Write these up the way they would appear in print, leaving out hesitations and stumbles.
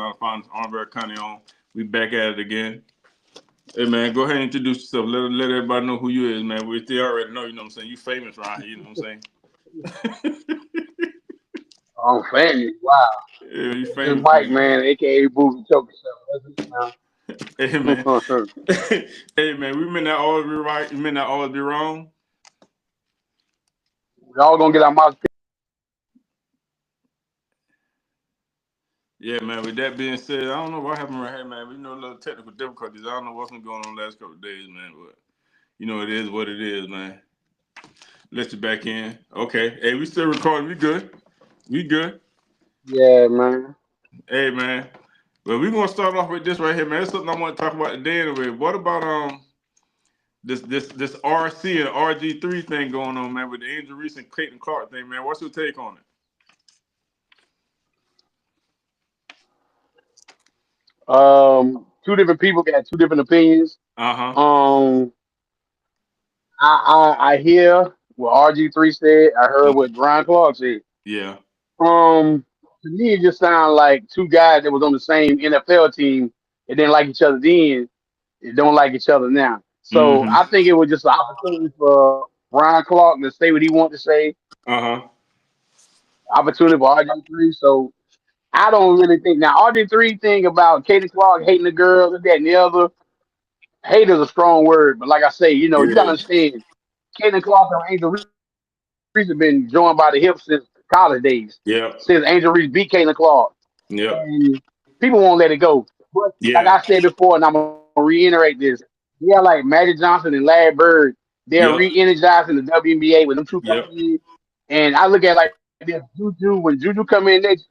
Carolina Fountains, Armberg County on. We back at it again. Hey man, go ahead and introduce yourself. Let everybody know who you is, man. They already know, you know what I'm saying? You famous around here, you know what I'm saying? I'm famous. Wow. Yeah, you This famous, Mike, man. man, aka Boozy Choke yourself. Hey man. Hey man, we may not always be right, we may not always be wrong. We all gonna get our mouth. Yeah, man. With that being said, I don't know what happened right here, man. We know a little technical difficulties. I don't know what's been going on the last couple of days, man. But you know, it is what it is, man. Let you back in. Okay. Hey, we still recording. We good. We good. Yeah, man. Hey, man. Well, we're gonna start off with this right here, man. It's something I want to talk about today anyway. What about this RC and RG3 thing going on, man, with the Angel Reese and Clayton Clark thing, man? What's your take on it? Two different people got two different opinions. Uh-huh. Um, I hear what RG3 said. I heard what Brian Clark said. Yeah. To me, it just sounds like two guys that was on the same NFL team and didn't like each other then, and don't like each other now. So Mm-hmm. I think it was just an opportunity for Brian Clark to say what he wanted to say. Uh-huh. Opportunity for RG3. So I don't really think now RG3 thing about Katie Clark hating the girls and that and the other. Hate is a strong word, but like I say, you gotta Yeah. understand. Kaden Clark and Angel Reese have been joined by the hip since college days. Since Angel Yep. Reese beat Kaden Clark. Yep. And people won't let it go. But like Yeah. I said before, and I'm gonna reiterate this, yeah, like Magic Johnson and Larry Bird, they're Yep. re-energizing the WNBA with them two Yep. coming in. And I look at it like this: Juju, when Juju come in next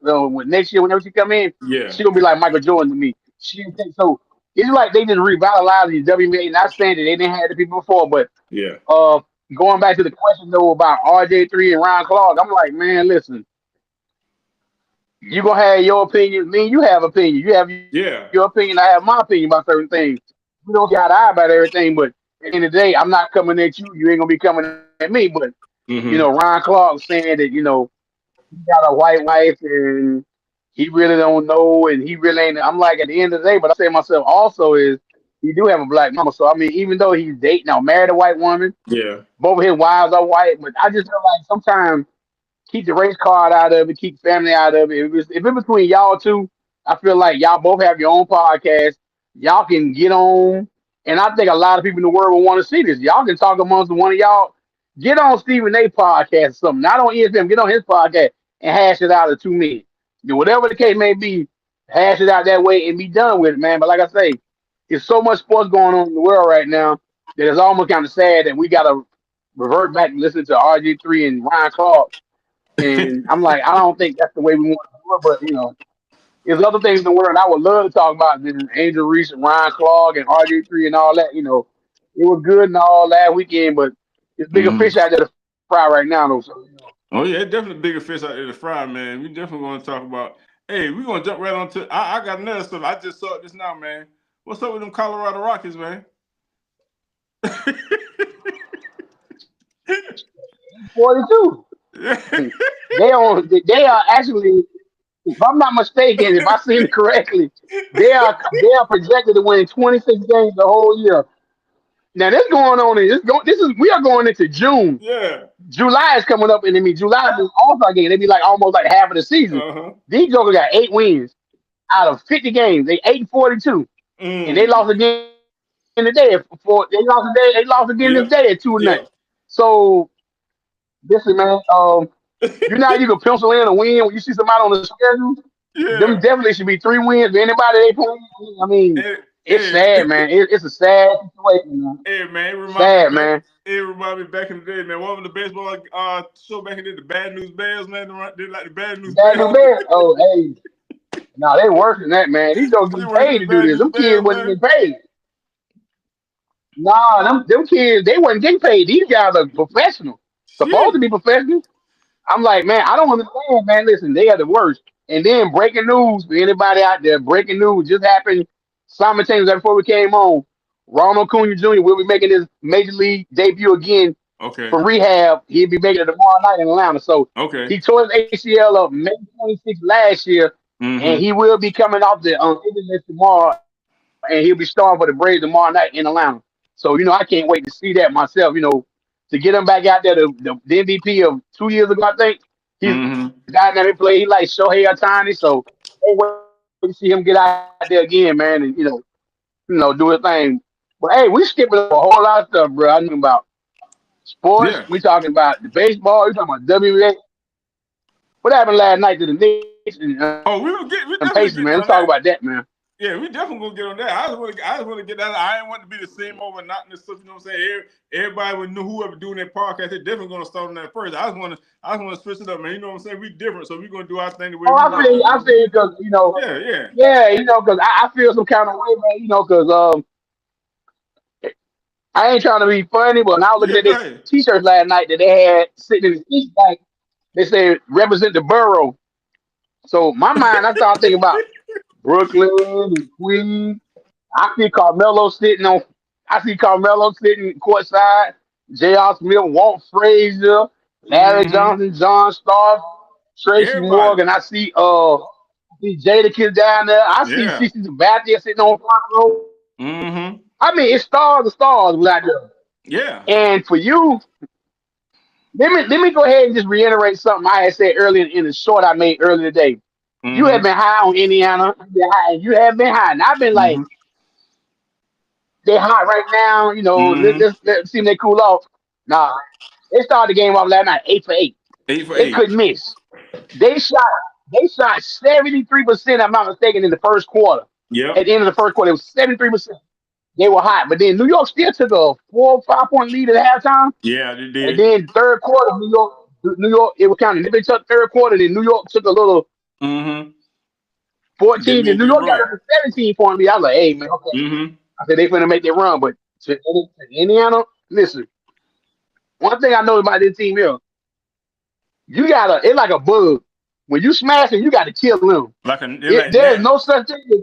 year, whenever she come in, Yeah. she'll be like Michael Jordan to me. She take so it's like they just revitalized the WNBA. Not saying that they didn't have the people before, but Yeah. uh, going back to the question though about RJ3 and Ryan Clark, I'm like, man, listen, you gonna have your opinion. Me, you have opinion. You have your opinion. Yeah. I have my opinion about certain things. We don't see eye to eye about everything, but at the end of the day, I'm not coming at you. You ain't gonna be coming at me. But Mm-hmm. Ryan Clark saying that he got a white wife and he really don't know and he really ain't. I'm like, at the end of the day, but I say to myself also is he do have a black mama. So I mean, even though he's dating now, married a white woman, Yeah. both of his wives are white, but I just feel like sometimes keep the race card out of it, keep family out of it. If it's between y'all two, I feel like y'all both have your own podcast. Y'all can get on, and I think a lot of people in the world will want to see this. Y'all can talk amongst the one of y'all. Get on Stephen A. podcast or something. Not on ESPN. Get on his podcast and hash it out of 2 minutes. Whatever the case may be, hash it out that way and be done with it, man. But like I say, there's so much sports going on in the world right now that it's almost kind of sad that we got to revert back and listen to RG3 and Ryan Clark, and I'm like, I don't think that's the way we want to do it. But there's other things in the world I would love to talk about than Angel Reese and Ryan Clark and RG3 and all that. It was good and all last weekend, but it's bigger Mm-hmm. fish out there to fry right now, though. So Oh yeah, definitely bigger fish out there to fry, man. We definitely going to talk about. Hey, we're gonna jump right on to. I got another stuff. I just saw it just now, man. What's up with them Colorado Rockies, man? 42. They are actually, if I'm not mistaken, if I seen it correctly, they are projected to win 26 games the whole year. Now this going on in this is we are going into June. Yeah. July is coming up, and I mean July is All-Star game. They be like almost like half of the season. Uh huh. These jokers got 8 wins out of 50 games. They 8-42, and they Mm. lost again today. They lost again today at 2-0. Yep. Yep. So listen, man. You know how you can pencil in a win when you see somebody on the schedule. Them Yeah. definitely should be 3 wins for anybody they play. I mean, Hey, it's hey, sad, man. It's a sad situation, man. hey, man. It remind me Sad, back. man. It remind me back in the day, man. What was the baseball show back in the day? The Bad News Bears, man. They like the Bad News Bad Bears. New Bears. Oh, hey. No, they worse than that, man. These don't They get working paid the to do Bad this. News Them kids Bears, wasn't man. getting paid. Nah, them kids, they wasn't getting paid. These guys are professional. Supposed to Shit. be professional. I'm like, man, I don't understand, man. Listen, they are the worst. And then breaking news for anybody out there, breaking news just happened simultaneously before we came on. Ronald Acuna Jr. will be making his major league debut again Okay. from rehab. He'll be making it tomorrow night in Atlanta. So Okay. he tore his ACL up May 26th last year. and Mm-hmm. he will be coming off the internet tomorrow, and he'll be starting for the Braves tomorrow night in Atlanta. So I can't wait to see that myself. To get him back out there, the MVP of 2 years ago, I think he's Mm-hmm. a dynamic play. He like Shohei Ohtani, so can't wait to see him get out there again, man, and do his thing. But hey, we skipping over a whole lot of stuff, bro. I know about sports. Yeah. We talking about the baseball. We talking about WNBA. What happened last night to the Knicks and Oh, Pacers, man? we Let's talk definitely about get that, on man. that. Yeah, we definitely gonna get on that. I just want to get that. I didn't want to be the same over not this stuff. You know what I'm saying? Everybody would know whoever doing that podcast. They're definitely gonna start on that first. I just want to switch it up, man. You know what I'm saying? We different, so we gonna do our thing the way Oh, we want to do I it. feel because Yeah, yeah, yeah, because I feel some kind of way, man. Because I ain't trying to be funny, but when I was looking yeah. at Go their ahead. T-shirts last night that they had sitting in the seats, like they said represent the borough. So my mind, I started thinking about Brooklyn and Queens. I see Carmelo sitting on. I see Carmelo sitting courtside. J.R. Smith, Walt Frazier, Larry Mm-hmm. Johnson, John Stark, Tracy Everybody. Morgan. I see Jada Kiss down there. I see Yeah. CC Sabathia sitting on front row. Mm-hmm. I mean, it's stars of stars out there. Yeah. And for you, let me go ahead and just reiterate something I had said earlier in the short I made earlier today. You have Mm-hmm. been high on Indiana. You have been high, and I've been like, Mm-hmm. they're hot right now. Mm-hmm. Let's see if they cool off. Nah, they started the game off last night 8 for 8. 8 for 8. They couldn't miss. They shot they shot 73%. I'm not mistaken in the first quarter. At Yep. the end of the first quarter, it was 73%. They were hot, but then New York still took a 4 or 5 point lead at halftime, Yeah, they and did. then third quarter, New York, it was counting. If they took third quarter, then New York took a little Mm-hmm. They 14. Then made New their York got run. up to 17 point lead. I was like, hey man, okay. Mm-hmm. I said they finna make their run, but to Indiana, listen. One thing I know about this team here, it's like a bug. When you smash it, you got to kill them. They're like There's now. no such thing as,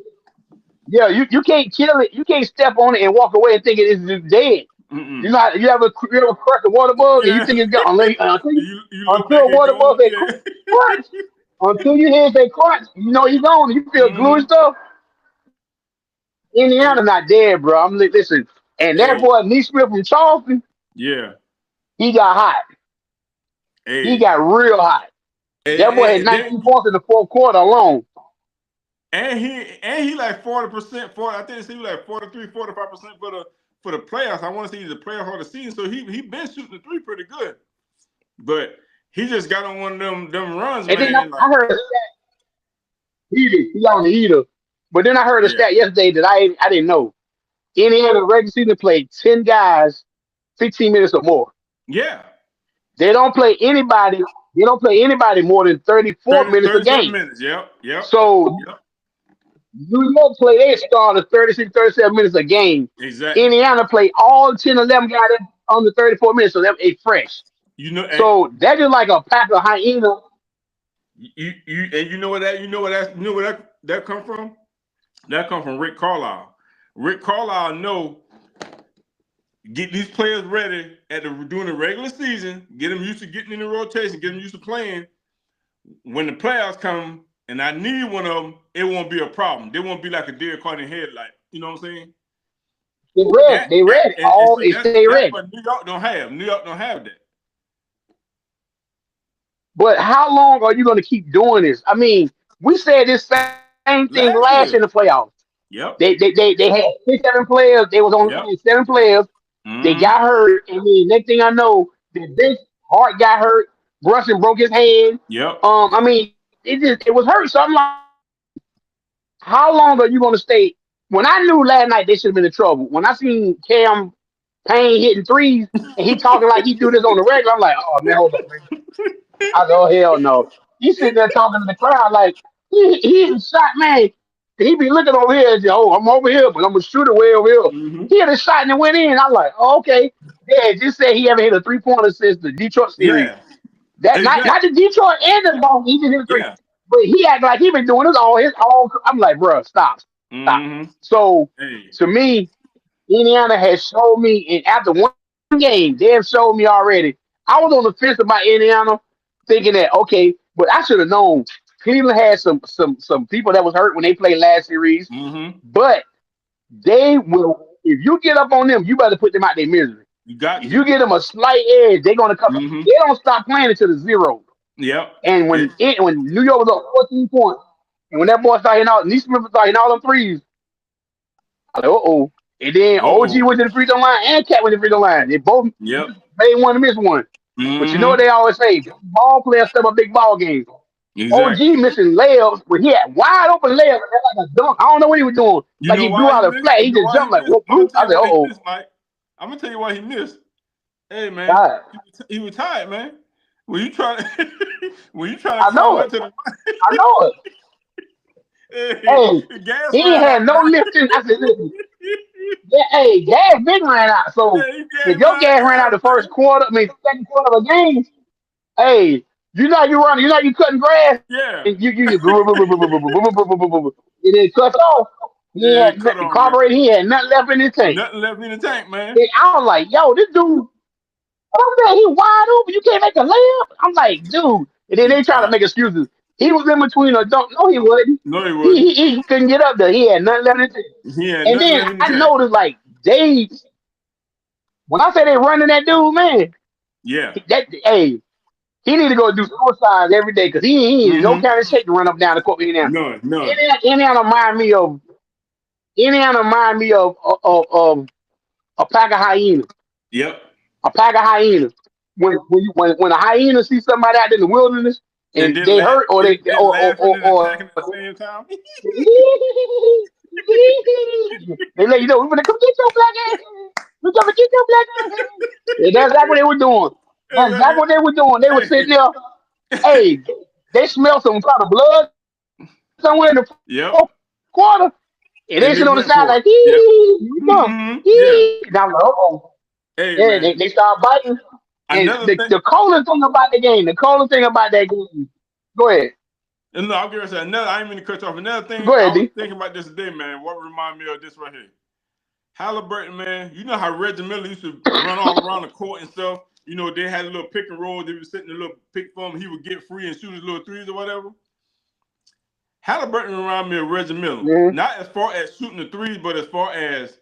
yeah, you can't kill it. You can't step on it and walk away and think it is just dead. Mm-mm. You ever crush a water bug and you Yeah. think it's gone You look until back a and water bug go, say yeah. crunch, until you hear it say crunch, he's gone. You feel glue and Mm-hmm. stuff. Indiana Hey, not dead, bro. Listen, and that hey, boy Neesmith from Charleston, yeah. he got hot. He Hey, got real hot. That boy had hey, 19 points in the fourth quarter alone. and he like 40%, 40, I think he was like 43, 45% for the playoffs. I want to see the playoff of the season. So he been shooting the three pretty good. But he just got on one of them runs, And then I, man. Like, I heard a stat, he on the heater. But then I heard a yeah. stat yesterday that I didn't know. Indiana regular season played 10 guys 15 minutes or more. Yeah. They don't play anybody. They don't play anybody more than 34 minutes a 37 game. minutes. Yep. Yep. So Yep. New York play their starters 36, 37 minutes a game. Exactly. Indiana play all 10 of them guys on the 34 minutes, so they're fresh. You know, So that's just like a pack of hyena. you know what that come from? That come from Rick Carlisle. Rick Carlisle get these players ready during the regular season, get them used to getting in the rotation, get them used to playing. When the playoffs come and I need one of them, it won't be a problem. They won't be like a deer caught in headlight. You know what I'm saying? They ready. They ready. And see, They stay that's ready. what New York don't have. New York don't have that. But how long are you going to keep doing this? I mean, we said this same thing Last last year. in the playoffs. Yep. They had 6, 7 players. They was only Yep. playing 7 players. They Mm-hmm. got hurt, and then next thing I know, the bench Hart got hurt. Brunson broke his hand. Yep. I mean, it was hurt. So I'm like, how long are you going to stay? When I knew last night they should have been in trouble. When I seen Cam Payne hitting threes and he talking like he do this on the regular, I'm like, oh man, hold up, man. I said, oh hell no. He's sitting there talking to the crowd like he ain't shot, man. He be looking over here and say, oh, I'm over here, but I'm gonna shoot it way over here. Mm-hmm. He had a shot and it went in. I'm like, oh, okay. Yeah, just said he haven't hit a 3-pointer since the Detroit series. Yeah. That Exactly. not the Detroit and the Boston, he just hit a three. Yeah. But he act like he been doing this all. I'm like, bro, stop. Mm-hmm. So Hey. to me, Indiana has showed me, and after one game, they have showed me already. I was on the fence about Indiana, thinking that okay, but I should have known Cleveland had some people that was hurt when they played last series, Mm-hmm. but they will. If you get up on them, you better put them out their misery. You got If to. you get them a slight edge, they're gonna come. Mm-hmm. They don't stop playing until the zero. Yep. And when New York was up 14 points, and when that boy started hitting out, Neesmith started hitting all them threes, I was like, uh-oh. And then OG Uh-oh. went to the free throw line and Cat went to the free throw line. They both Yep. made one to miss one. But you know what Mm-hmm. they always say? Ball players step up big ball games. OG Exactly. missing layups, but he had wide open layups like a dunk. I don't know what he was doing. You Like know he blew why he out a missed? flat. You He know just why he jumped like missed? whoop I'm gonna whoop. tell I you said, why he uh-oh. missed, Mike. I'm gonna tell you why he missed. Hey man, God. he was tired, man. When you try when you trying to I know crawl it. into the I know it. Hey, gas he ain't ran had out, no man. lifting. I said, listen, yeah, hey, gas been ran out. So Yeah, he if gas your ran gas ran out out, the man. first quarter, I mean second quarter of a game, hey, you running, you cutting grass, Yeah. and you and then cut off. He Yeah, had cut on, man. carburetor. He had nothing left in his tank. Nothing left in the tank, man. And I was like, yo, this dude, I'm saying he wide open. You can't make a layup. I'm like, dude. And then He they try to tired. make excuses. He was in between a dunk. No, he wasn't. No, he wasn't. He couldn't get up there. He had nothing left in his tank. He had And nothing then left in the I tank. noticed like they when I say they running that dude, man, Yeah. that hey, he need to go do suicides every day because he ain't no Mm-hmm. kind of shape to run up down the court with Indiana. None. None. Indiana remind me of a pack of hyenas. Yep. A pack of hyenas. When a hyena see somebody out in the wilderness And and then they laugh, hurt or they then laughing and or attacking at the same time. they let you know we're gonna come get your black ass. We're gonna get your black ass. And that's exactly what they were doing. That's exactly what they were doing. They were sitting there. Hey, they smelled some kind of blood somewhere in the Yep. fourth quarter, and they And they sit on the went side for it. like, Yep. you come, Mm-hmm. Yeah. Now, oh, Hey yeah, man. they start biting. And Another thing. the coolest thing about the game, go ahead. And no, I'm gonna say another. I ain't mean to cut you off. Another thing, Go I ahead, was D. thinking about this today, man. What reminded me of this right here? Halliburton, man. You know how Reggie Miller used to run all around the court and stuff. You know, they had a little pick and roll. They were sitting a little pick for him. He would get free and shoot his little threes or whatever. Halliburton reminded me of Reggie Miller. Mm-hmm. Not as far as shooting the threes, but as far as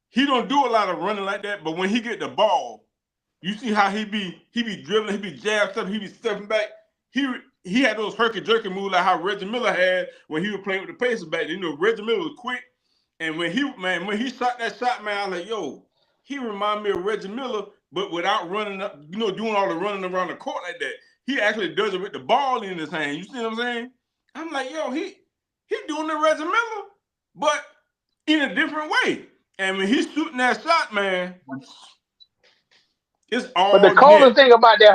he don't do a lot of running like that. But when he get the ball, you see how he be dribbling, he be jab stuff, he be stepping back. He had those herky jerky moves like how Reggie Miller had when he was playing with the Pacers back then. You know, Reggie Miller was quick, and when he shot that shot, man, I was like, yo, he remind me of Reggie Miller, but without running up, you know, doing all the running around the court like that. He actually does it with the ball in his hand. You see what I'm saying? I'm like, yo, he doing the Reggie Miller, but in a different way. And when he's shooting that shot, man, it's all But the coolest thing about that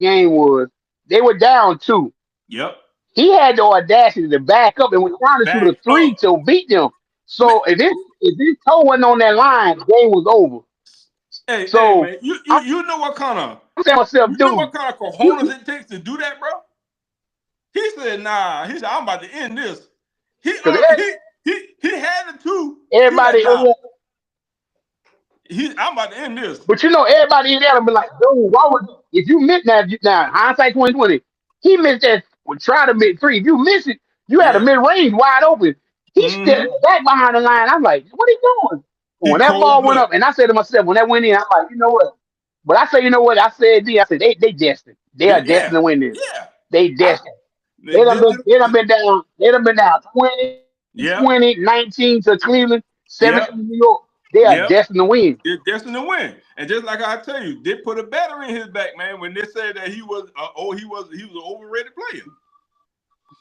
game was they were down two. Yep. He had the audacity to back up and was trying to shoot Back a three up. to beat them. Man, So if this toe wasn't on that line, the game was over. hey, So man, you know what kind of I'm saying to myself, dude, cojones it takes to do that, bro? He said, nah. He said, I'm about to end this. He had the two. He like, everybody, nah. I'm about to end this. but everybody in there be like, dude, why would if you miss now hindsight 2020, he missed that would try to mid three. If you miss it, you had a mid range wide open. He stepped back behind the line. I'm like, what are you doing? When that ball went up, and I said to myself, when that went in, I'm like, you know what? But I say, you know what? I said they destined. They are destined to win this. Yeah. They destined. They done been down 20, Yeah. 20, 19 to Cleveland, 17 to New York. They are destined to win. They're destined to win. And just like I tell you, they put a battery in his back, man, when they said that he was an overrated player.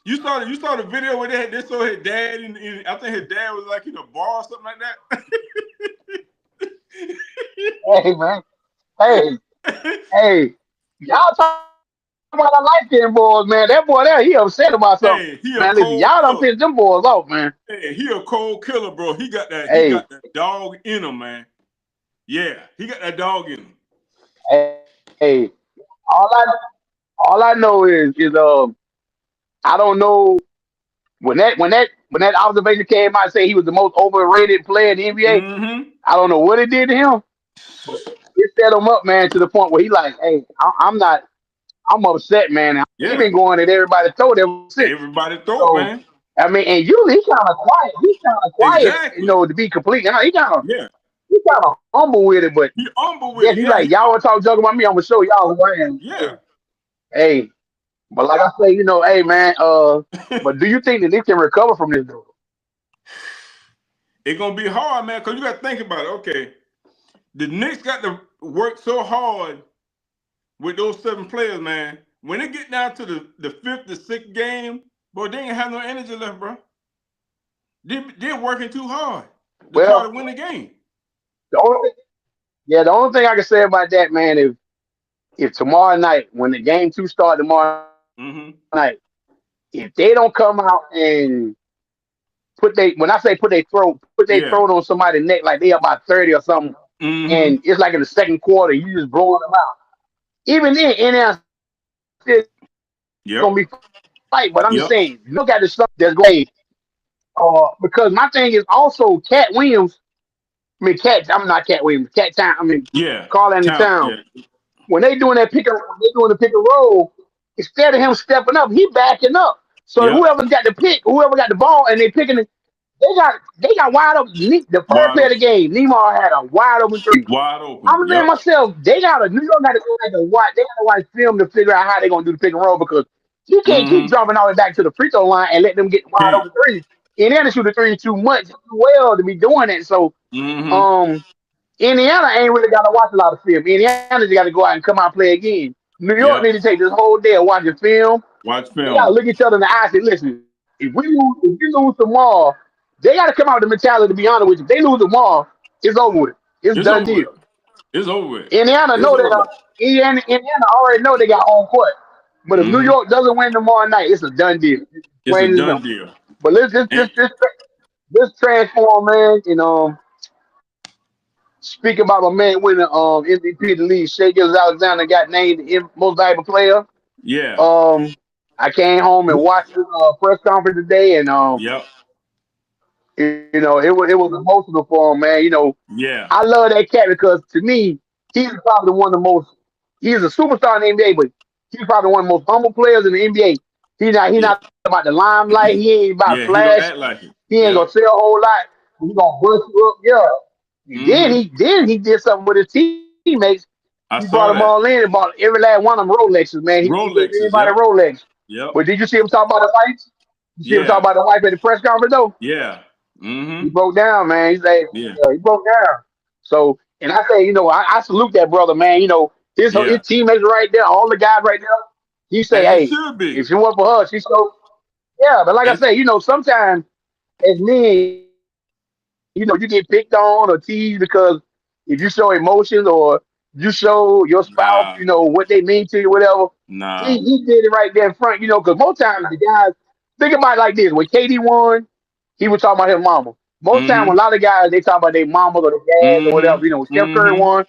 You saw the video where they saw his dad and I think his dad was like in a bar or something like that. Hey man. Hey. Y'all talk about the light skinned boys, man. That boy there, he upset about something. Hey, Man, listen, y'all done pissed them boys off, man. Hey, he a cold killer, bro. He got that dog in him, man. Yeah, he got that dog in him. Hey. All I know is I don't know when that observation came out and say he was the most overrated player in the NBA. Mm-hmm. I don't know what it did to him. But it set him up, man, to the point where he like, hey, I'm not I'm upset, man. He Yeah. been going at everybody throat ever since. Everybody throw it, So man. I mean, and usually he kind of quiet. He's kind of quiet, Exactly. to be complete. He Yeah. kind of humble with it, but He humble with yes, it. he's Yeah. like, y'all want to talk junk about me? I'm gonna show y'all who I am. Yeah. Hey, but like I say, hey man, but do you think that they can recover from this though? It's gonna be hard, man, because you gotta think about it. Okay. The Knicks got to work so hard with those 7 players, man. When they get down to the 5th, the 6th game, boy, they ain't have no energy left, bro. They're working too hard to try to Well, win the game. the only the only thing I can say about that, man, is if tomorrow night, when the game 2 start tomorrow Mm-hmm. night, if they don't come out and when I say put their Yeah. throat on somebody's neck like they about 30 or something, Mm-hmm. and it's like in the second quarter, you just blowing them out. Even then, Indiana still Yep. gonna be fight. But I'm just Yep. saying, look at the stuff that's going. Because my thing is also Cat Williams. I mean, I'm not Cat Williams. Cat Town. I mean, Yeah. Carl Anthony Town. Town. Yeah. When they doing the pick and roll, instead of him stepping up, he backing up. So Yep. whoever got the ball, and they picking it, they got wide open. The first Wide play of the open. game, Neymar had a wide open three. Wide open. I'm saying Yep. myself, New York got to go back and watch. They got to watch film to figure out how they're gonna do the pick and roll because you can't keep Mm-hmm. dropping all the way back to the free throw line and let them get wide Can't. open threes. Indiana shoot the three too much, too well to be doing that. So, Mm-hmm. um, Indiana ain't really got to watch a lot of film. Indiana just got to go out and come out and play again. New York Yep. need to take this whole day of watching film. Watch They got to film. look each other in the eyes and say, listen, if we lose tomorrow, they got to come out with the mentality. To be honest with you, if they lose tomorrow, it's over with. It's It's done over with. deal. It's over with. Indiana It's know over that. with. Indiana already know they got home court. But if New Mm-hmm. York doesn't win tomorrow night, it's a done deal. It's a Plain as done enough. deal. But let's And this transform, man. Speak about my man winning MVP of the league. Shea Gillis Alexander got named the most valuable player. yeah. Um, I came home and watched the press conference today, and Yep. it was emotional for him, man. Yeah. I love that cat because to me, he's probably one of the most. He's a superstar in the NBA, but he's probably one of the most humble players in the NBA. He Yeah. not about the limelight. He ain't about Yeah. He don't flash. act like it. He ain't Yep. gonna say a whole lot. He gonna bust you up, yeah. And then Mm-hmm. he did something with his teammates. I He brought saw them that. all in and bought every last one of them Rolexes, man. He gave Rolexes. everybody Yep. Rolex. Yep. But did you see him talk about the wife? You see him talk Yeah. about the wife at the press conference though? Yeah. He Mm-hmm. broke down, man. He said, Yeah. he broke down. So, and I say, I salute that brother, man. His Yeah. teammates right there, all the guys right there. He say, As it hey, should be. if it weren't for her, she so yeah. But like I As, say, sometimes as men, you get picked on or teased because if you show emotions or you show your spouse, nah. what they mean to you, whatever. He, Nah. he did it right there in front, because most times the guys think about it like this: when KD won, he was talking about his mama. Most time, when Mm-hmm. a lot of guys they talk about their mamas or their dads or Mm-hmm. whatever. When Steph Curry Mm-hmm. won,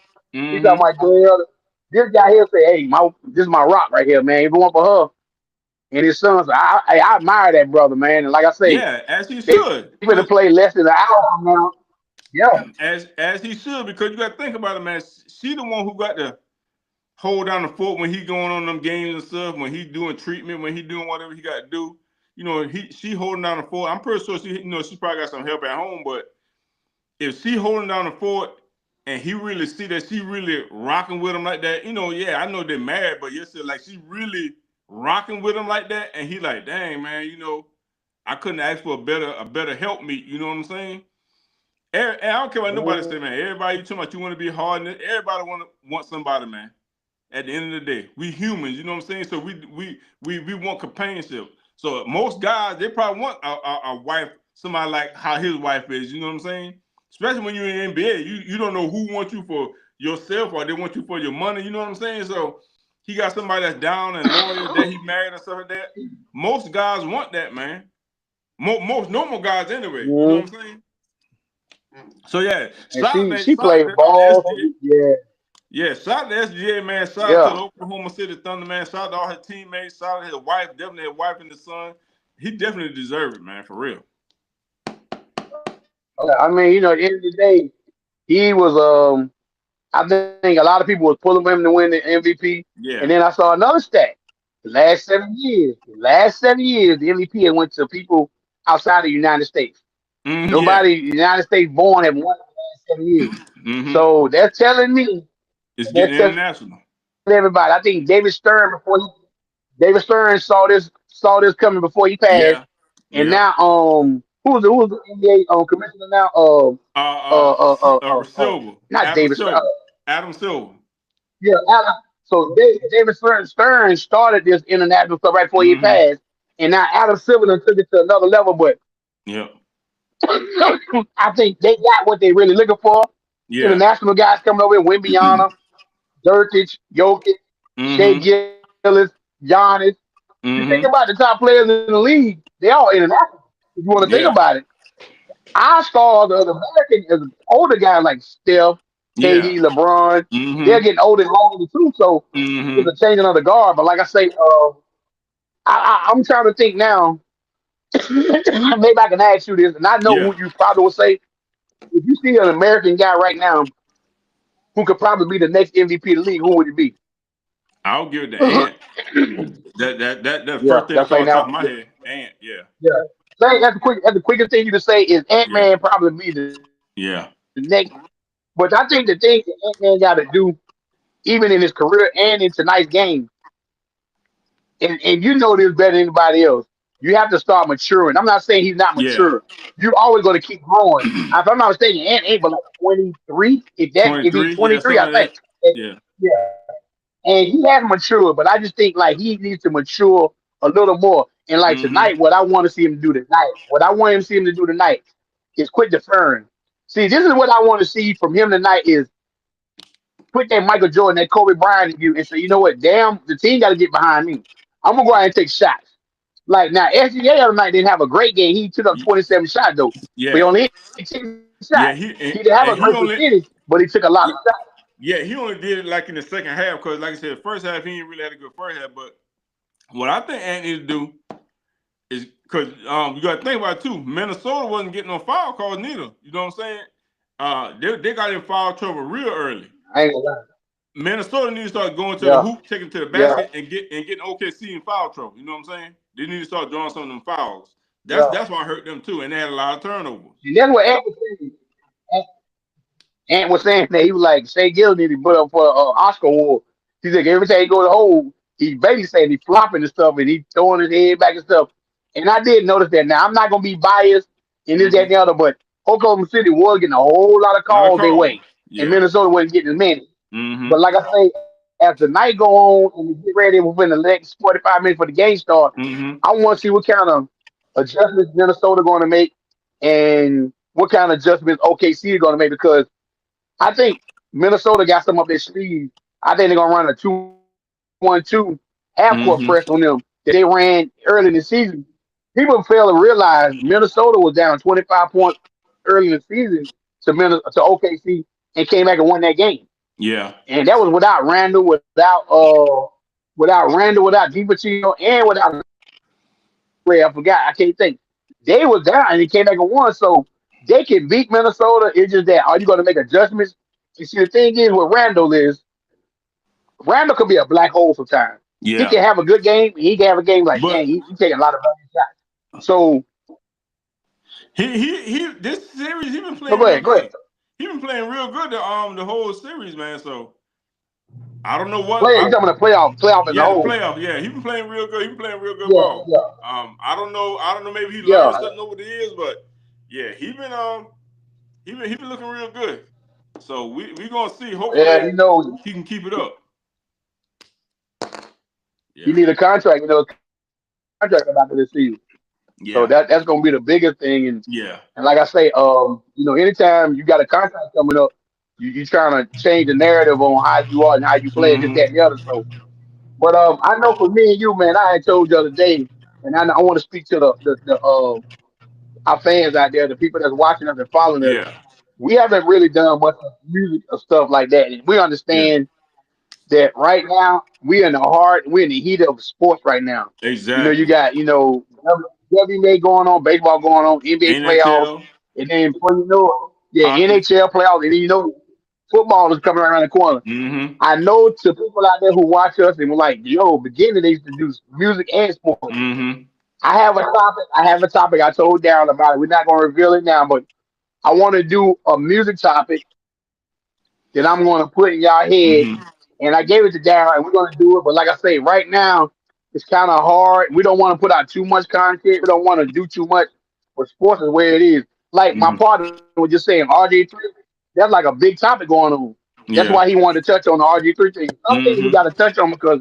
he talking Mm-hmm. about Joel. This guy here say, "Hey, this is my rock right here, man. If it weren't for her and his sons, I admire that brother, man. And like I say, Yeah, as he they should. going to Cause play less than an hour from now. Yeah, as he should, because you got to think about it, man. She the one who got to hold down the fort when he going on them games and stuff. When he doing treatment, when he doing whatever he got to do. She holding down the fort. I'm pretty sure she probably got some help at home, but if she holding down the fort and he really see that she really rocking with him like that, yeah, I know they're mad, but yesterday, like she really rocking with him like that, and he like, dang man, I couldn't ask for a better helpmeet. You know what I'm saying? And I don't care what nobody say, man. Everybody you talking about you want to be hard, and everybody want somebody, man. At the end of the day, we humans, you know what I'm saying? So we want companionship. So most guys, they probably want a wife, somebody like how his wife is, you know what I'm saying? Especially when you're in NBA, you don't know who wants you for yourself or they want you for your money, you know what I'm saying? So he got somebody that's down and loyal, that he married and stuff like that. Most guys want that, man. Most normal guys anyway, you know what I'm saying? So yeah, and shout out she to played ball. SJ. Yeah, Yeah, shout out to SGA, man. Shout out to yeah. the Oklahoma City Thunder, man. Shout out to all his teammates. Shout out to his wife, definitely his wife and the son. He definitely deserved it, man, for real. I mean, at the end of the day, he was I think a lot of people was pulling for him to win the MVP. And Yeah. then I saw another stat. The last 7 years, the MVP had went to people outside the United States. Yeah. Nobody United States born have won the last 7 years. Hmm. So they're telling me, It's they're getting telling international. everybody. I think David Stern saw this coming before he passed. Yeah. And Yep. now who's the NBA commissioner now? Silver. Not Adam David Stern. Silver. Adam Silver. Yeah, so David Stern started this international stuff right before he Hmm. passed, and now Adam Silver done took it to another level. But Yep. I think they got what they really looking for. Yeah. International guys coming over here, Wimbyana, Nurkic, Jokic, Shea Hmm. Gillis, Giannis. You think about the Hmm. top players in the league, they all international. If you want to think Yeah. about it, our stars, the American, is older guys like Steph, Yeah. KD, LeBron. They're Hmm. getting older and longer too. So it's Hmm. a changing of the guard. But like I say, I'm trying to think now. Maybe I can ask you this, and I know Yeah. who you probably would say. If you see an American guy right now who could probably be the next MVP of the league, who would it be? I'll give it to Yeah, Ant. That first thing that that's right came now. top of my head. Ant. Yeah. Yeah, that's the quickest thing you can say is Ant Yeah. Man probably be the Yeah. next. But I think the thing that Ant Man got to do, even in his career and in tonight's game, and you know this better than anybody else. You have to start maturing. I'm not saying he's not Yeah. mature. You're always going to keep growing. If I'm not mistaken, Ant ain't but like 23. If he's 23. Yeah. 23, Something I like think. that. Yeah. Yeah, and he has matured, but I just think like he needs to mature a little more. And like Hmm. tonight, what I want to see him do tonight, what I want him to see him to do tonight is quit deferring. See, this is what I want to see from him tonight is put that Michael Jordan, that Kobe Bryant in you and say, you know what, damn, the team got to get behind me. I'm gonna go out and take shots. Like now, SGA other night didn't have a great game. He took up 27 shots though, but he Yeah. only hit 10 shots. Yeah. He didn't have a great And he only. percentage, but he took a lot of shots. Yeah, he only did it like in the second half because, like I said, first half he didn't really had a good first half. But what I think Ant needs to do is because you got to think about it too. Minnesota wasn't getting no foul calls neither. You know what I'm saying? They got in foul trouble real early. I ain't gonna lie. Minnesota needs to start going to the Yeah, hoop, taking to the yeah, basket, and getting OKC in foul trouble. You know what I'm saying? They need to start drawing some of them fouls. yeah. That's why I hurt them too, and they had a lot of turnovers. And that's what Ant was saying. Ant was saying that he was like Shea Gill need to put up for Oscar award. He's like every time he go to hold, he basically saying he flopping and stuff and he throwing his head back and stuff. And I did notice that. Now I'm not gonna be biased in this, that, Hmm. and the other, but Oklahoma City was getting a whole lot of A lot of calls their calls. way, and Yeah. Minnesota wasn't getting as many. Hmm. But like I say, as the night go on and we get ready within the next 45 minutes for the game start, Hmm. I want to see what kind of adjustments Minnesota going to make and what kind of adjustments OKC is going to make because I think Minnesota got some up their sleeve. I think they're gonna run a 2-1-2 half court Hmm. press on them that they ran early in the season. People fail to realize Minnesota was down 25 points early in the season to OKC and came back and won that game. Yeah. And that was without Randall, without DiPaccino, and without Ray. I forgot. I can't think. They was down and they came back and won. So they can beat Minnesota. It's just that are you going to make adjustments? You see, the thing is with Randall is Randall could be a black hole sometimes. He Yeah. can have a good game. He can have a game like, dang, But he taking a lot of bad shots. So he this series he been no, playing go real ahead, go ahead. good. He been playing real good the whole series, man. So I don't know Play. what You talking about the playoff as a yeah, the whole? playoff. Yeah, he been playing real good. He been playing real good Yeah, ball. yeah, I don't know. Maybe he learned yeah, something over the years, but yeah, he been looking real good. So we gonna see. yeah. Hopefully You know, he can keep it up. you Yeah, need a contract. You know, contract after this season. So yeah, that's gonna be the biggest thing. yeah. And like I say, anytime you got a contract coming up, you trying to change the narrative on how you are and how you play, and this, Hmm. that, and the other. So, but I know for me and you, man, I had told you the other day, and I want to speak to the our fans out there, the people that's watching us and following us. Yeah, We haven't really done much music or stuff like that, and we yeah. understand that right now we're in the heat of sports right now. You Exactly. got WNBA going on, baseball going on, NBA playoffs, NHL, and then before you know it, yeah, hockey. NHL playoffs, and then football is coming around the corner. Mm-hmm. I know to people out there who watch us and were like, yo, beginning they used to do music and sports. Mm-hmm. I have a topic. I have a topic. I told Darren about it. We're not going to reveal it now, but I want to do a music topic that I'm going to put in y'all head. Mm-hmm. And I gave it to Darren, and we're going to do it. But like I say, right now, it's kind of hard. We don't want to put out too much content. We don't want to do too much. But sports is where it is. Like my Mm-hmm. partner was just saying, RG3, that's like a big topic going on. That's why Yeah. he wanted to touch on the RG3 thing. Some things we got Mm-hmm. to touch on because,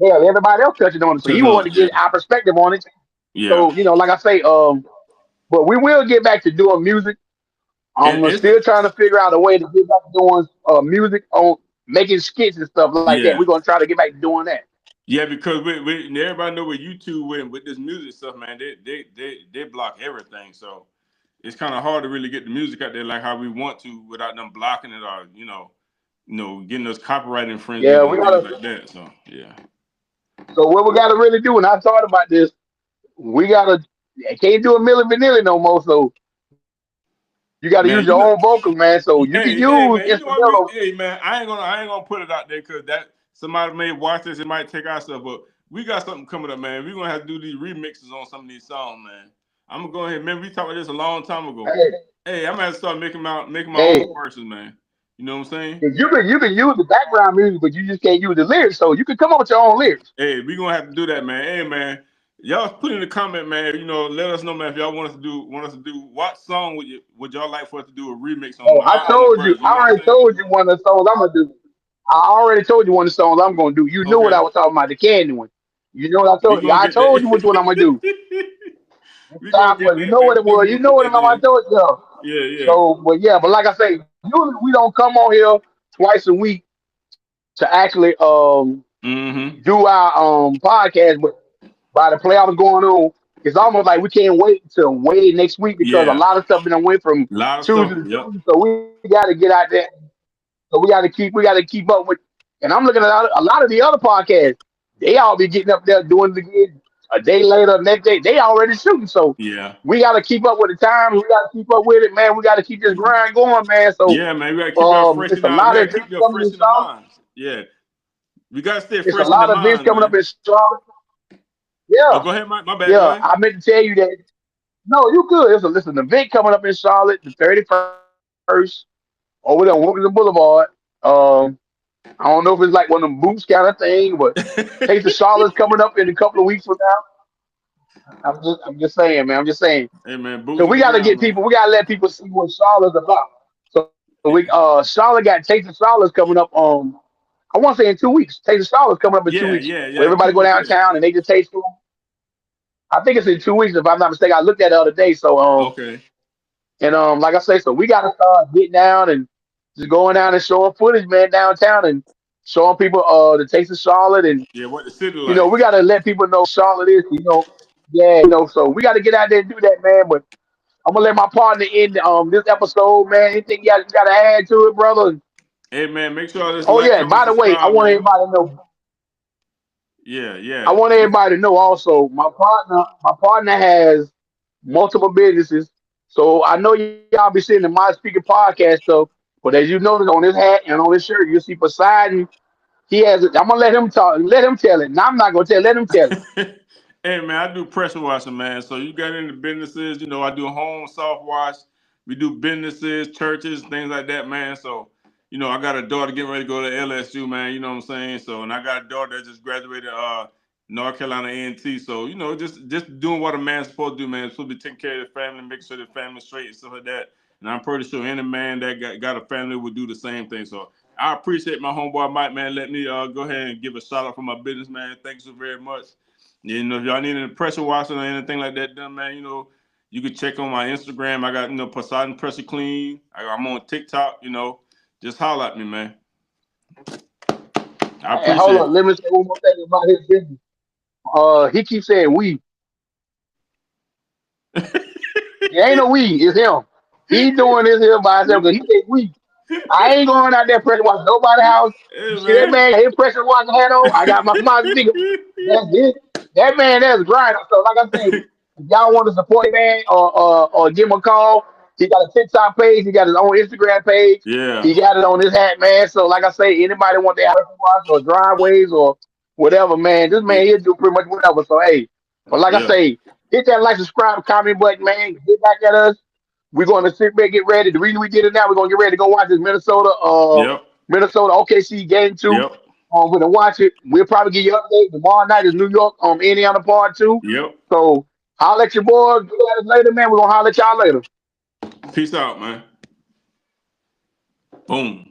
hell, everybody else touching on it. So he wanted to Yeah. get our perspective on it. Yeah. So, like I say, but we will get back to doing music. I'm It's still trying to figure out a way to get back to doing music on making skits and stuff like that. We're yeah. gonna try to get back to doing that. Yeah, because everybody know where YouTube went with this music stuff, man. They block everything, so it's kind of hard to really get the music out there like how we want to without them blocking it or getting us copyright infringement Yeah, we and things gotta. like that. So yeah, So what we gotta really do, and I thought about this, we gotta can't do a Milli Vanilli no more. So you gotta use man, your own vocals, man. So you can hey use man, you know what instrumental. hey man, I ain't gonna put it out there because that somebody may watch this, it might take our stuff, but we got something coming up, man. We're gonna have to do these remixes on some of these songs, man. I'm gonna go ahead, man. We talked about this a long time ago. Hey, Hey, I'm gonna have to start making my hey, own verses, man. You know what I'm saying? you can use the background music, but you just can't use the lyrics. So you can come up with your own lyrics. Hey, we gonna have to do that, man. Hey, man, y'all put in the comment, man. Let us know, man, if y'all want us to do what song would y'all like for us to do a remix on Oh, I our own told you. version. You I know what I'm already saying? told you one of the songs I'm gonna do. I already told you one of the songs I'm gonna do. You knew what I Okay, was talking about, the candy one. You know what I we told you. gonna I get told you which one I'm gonna do. that. we gonna Time get was. You that, know man. what it was. We You gonna know get what that I in. told you. Yeah, yeah. So, but yeah, but like I say, usually we don't come on here twice a week to actually Mm-hmm. do our podcast. But by the playoffs going on, it's almost like we can't wait to wait next week because a Yeah, lot of stuff been went from a lot of Tuesday stuff. to Yep. Tuesday. So we got to get out there. So we got to keep up with. And I'm looking at a lot of the other podcasts. They all be getting up there doing it again a day later, next day. They already shooting. So Yeah. we got to keep up with the times. We got to keep up with it, man. We got to keep this grind going, man. So Yeah, man. We gotta keep y'all fresh it's in a our. We lot of gotta events keep y'all coming fresh in in the Charlotte. minds. Yeah, we gotta stay It's a fresh in the lot of events minds, coming up man. in Charlotte. Oh, Yeah, go ahead, Mike. My bad. Go yeah. ahead. I meant to tell you that. No, you good. It's an event coming up in Charlotte the 31st over there on Wilkinson Boulevard. Um, I don't know if it's like one of them boots kind of thing, but Taste of Charlotte's coming up in a couple of weeks from now. I'm just saying, man. I'm just saying. Hey, man. Boots So on we the got to ground, get man. people. We got to let people see what Charlotte's about. So we Charlotte got Taste of Charlotte's coming up. I want to say in 2 weeks. Taste of Charlotte's coming up in two Yeah, weeks. yeah, Where yeah. everybody Two go weeks. Yeah. downtown and they just taste food. I think it's in 2 weeks if I'm not mistaken. I looked at it the other day. So Okay. and like I say, so we got to start getting down and just going down and showing footage, man, downtown and showing people the Taste of Charlotte and Yeah. What the city like? we got to let people know Charlotte is. Yeah. So we got to get out there and do that, man. But I'm gonna let my partner in this episode, man. Anything you got to add to it, brother? Hey, man. Make sure all this Oh like, yeah. comment, By the way, I subscribe, want man. everybody to know. Yeah, I yeah. want everybody to know also. My partner has multiple businesses, so I know y'all be seeing the My Speaker podcast stuff. But as you notice on his hat and on his shirt, you see Poseidon. He has. I'm gonna let him talk. Let him tell it. Now I'm not gonna tell. Let him tell it. Hey, man. I do pressure washing, man. So you got into businesses. I do home soft wash. We do businesses, churches, things like that, man. So I got a daughter getting ready to go to LSU, man. You know what I'm saying? So, and I got a daughter that just graduated North Carolina A&T. So, just doing what a man's supposed to do, man. Supposed to be taking care of the family, make sure the family's straight and stuff like that. And I'm pretty sure any man that got a family would do the same thing. So I appreciate my homeboy Mike, man. Let me go ahead and give a shout out for my business, man. Thanks so very much. If y'all need any pressure washing or anything like that done, man, you can check on my Instagram. I got, Poseidon Pressure Clean. I'm on TikTok, just holler at me, man. I Hey, hold appreciate on. Let me say one more thing about his business. He keeps saying we. It ain't no we. It's him. He doing this here by himself because he said we. I ain't going out there pressure washing nobody's house. You Hey, see that man. man got his pressure washing hat on? I got my smart speaker. That's it. That man, that's grind. So like I said, if y'all want to support the man or give him a call, He got a TikTok page. He got his own Instagram page. Yeah. He got it on his hat, man. So like I say, anybody want their house wash or driveways or whatever, man, this Yeah. man he'll do pretty much whatever. So hey, but like I Yeah. say, hit that like, subscribe, comment button, man. Get back at us. We're going to sit back, get ready. The reason we did it now, we're gonna get ready to go watch this Yep. Minnesota OKC game 2. Yep. We're gonna watch it. We'll probably get you update tomorrow night. Is New York Indiana part 2. Yep. So holler at your boy. Get at us later, man. We're gonna holler at y'all later. Peace out, man. Boom.